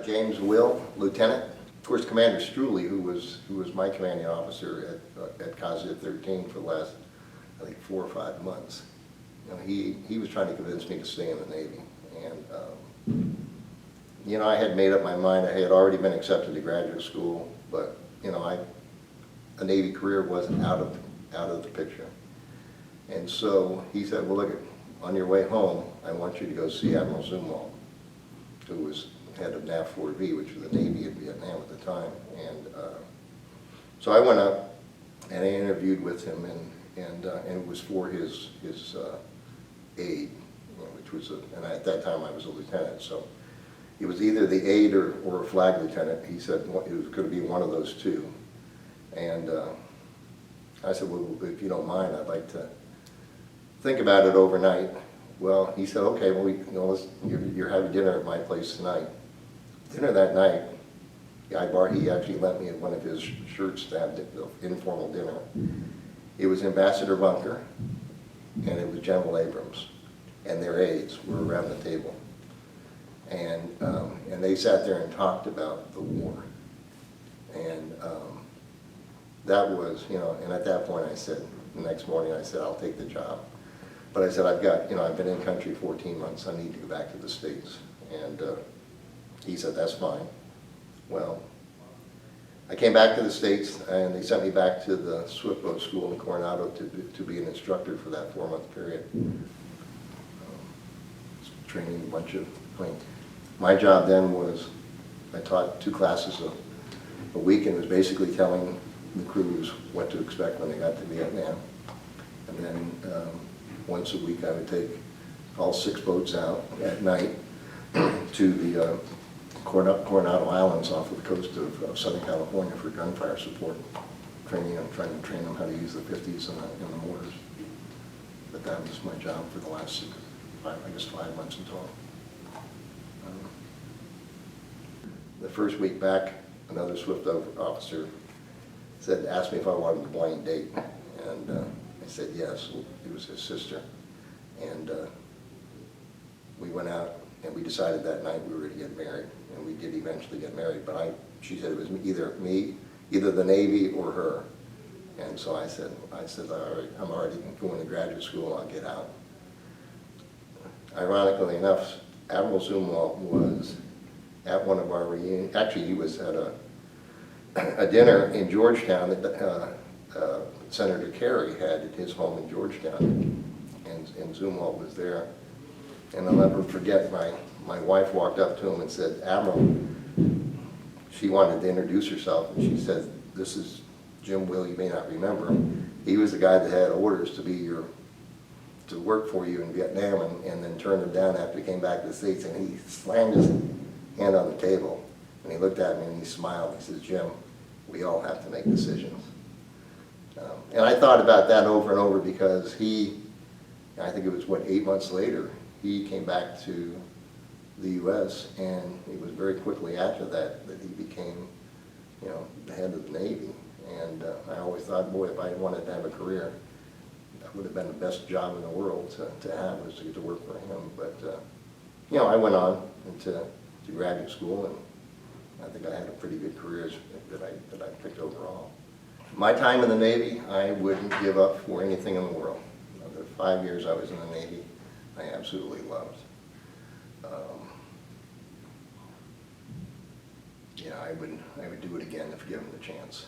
James Will, lieutenant. Of course, Commander Struley, who was my commanding officer at COSIA 13 for the last, I think, 4 or 5 months. You know, he was trying to convince me to stay in the Navy, and you know, I had made up my mind. I had already been accepted to graduate school, but you know, a Navy career wasn't out of the picture. And so he said, well, look, on your way home, I want you to go see Admiral Zumwalt, who was head of NAV 4V, which was the Navy in Vietnam at the time. And so I went up and I interviewed with him, and it was for his aide, you know, which was and at that time I was a lieutenant, so it was either the aide or a flag lieutenant. He said it was going to be one of those two. And I said, well, if you don't mind, I'd like to think about it overnight. Well, he said, okay, well, you're having dinner at my place tonight. Dinner that night, he actually lent me one of his shirts to have the informal dinner. It was Ambassador Bunker, and it was General Abrams, and their aides were around the table. And they sat there and talked about the war. And that was, you know, and at that point I said, the next morning I said, I'll take the job. But I said, I've been in country 14 months, I need to go back to the States. And he said, that's fine. Well, I came back to the States, and they sent me back to the Swift Boat School in Coronado to be an instructor for that 4-month period. Training a bunch of planes. My job then was, I taught 2 classes a week, and it was basically telling the crews what to expect when they got to Vietnam. And then once a week I would take all 6 boats out at night to the Coronado Islands off of the coast of Southern California for gunfire support, trying to train them how to use the 50s and the mortars. But that was my job for the last 5 months in total. The first week back, another Swift officer asked me if I wanted a blind date, and I said yes. It was his sister, and we went out and we decided that night we were going to get married, and we did eventually get married. But she said it was either the Navy or her, and so I said, all right, I'm already going to graduate school. I'll get out. Ironically enough, Admiral Zumwalt was at one of our reunions. Actually, he was at a dinner in Georgetown that Senator Kerry had at his home in Georgetown, and Zumwalt was there. And I'll never forget, my wife walked up to him and said, Admiral, she wanted to introduce herself, and she said, this is Jim Will, you may not remember him. He was the guy that had orders to work for you in Vietnam, and then turned him down after he came back to the States, and he slammed his hand on the table, and he looked at me and he smiled. He says, Jim, we all have to make decisions. And I thought about that over and over, because I think it was, 8 months later, he came back to the U.S., and it was very quickly after that he became, you know, the head of the Navy. And I always thought, boy, if I wanted to have a career, that would have been the best job in the world to have, was to get to work for him. But you know, I went on to graduate school, and I think I had a pretty good career that I picked overall. My time in the Navy, I wouldn't give up for anything in the world. The 5 years I was in the Navy, I absolutely loved. Yeah, I would do it again if given the chance.